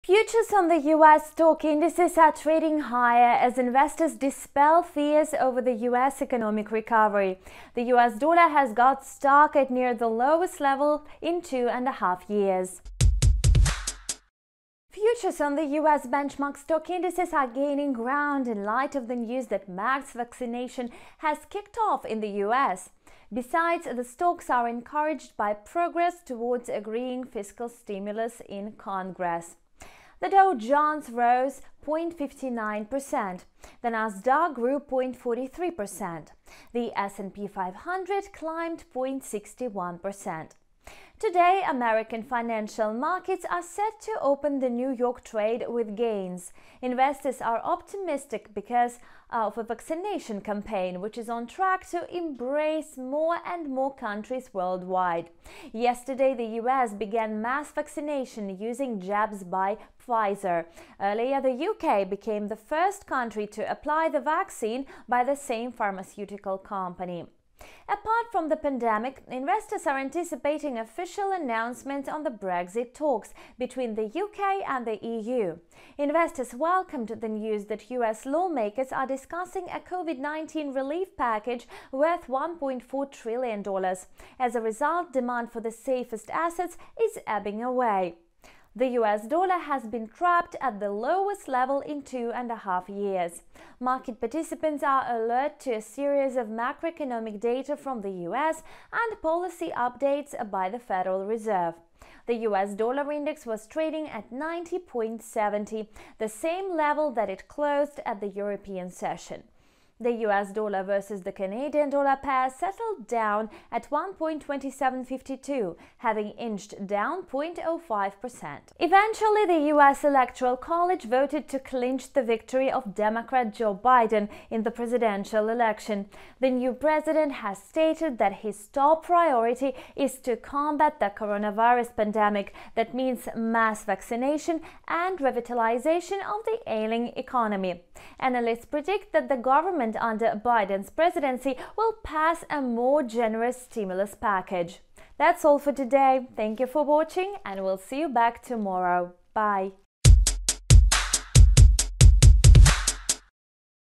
Futures on the US stock indices are trading higher as investors dispel fears over the US economic recovery. The US dollar has got stuck at near the lowest level in 2.5 years. Futures on the US benchmark stock indices are gaining ground in light of the news that mass vaccination has kicked off in the US. Besides, the stocks are encouraged by progress towards agreeing fiscal stimulus in Congress. The Dow Jones rose 0.59%, the Nasdaq grew 0.43%, the S&P 500 climbed 0.61%. Today, American financial markets are set to open the New York trade with gains. Investors are optimistic because of a vaccination campaign which is on track to embrace more and more countries worldwide. Yesterday, the US began mass vaccination using jabs by Pfizer. Earlier, the UK became the first country to apply the vaccine by the same pharmaceutical company. Apart from the pandemic, investors are anticipating official announcements on the Brexit talks between the UK and the EU. Investors welcomed the news that US lawmakers are discussing a COVID-19 relief package worth $1.4 trillion. As a result, demand for the safest assets is ebbing away. The US dollar has been trapped at the lowest level in 2.5 years. Market participants are alert to a series of macroeconomic data from the US and policy updates by the Federal Reserve. The US dollar index was trading at 90.70, the same level that it closed at the European session. The US dollar versus the Canadian dollar pair settled down at 1.2752, having inched down 0.05%. Eventually, the US Electoral College voted to clinch the victory of Democrat Joe Biden in the presidential election. The new president has stated that his top priority is to combat the coronavirus pandemic. That means mass vaccination and revitalization of the ailing economy. Analysts predict that the government under Biden's presidency will pass a more generous stimulus package. That's all for today. Thank you for watching, and we'll see you back tomorrow. Bye.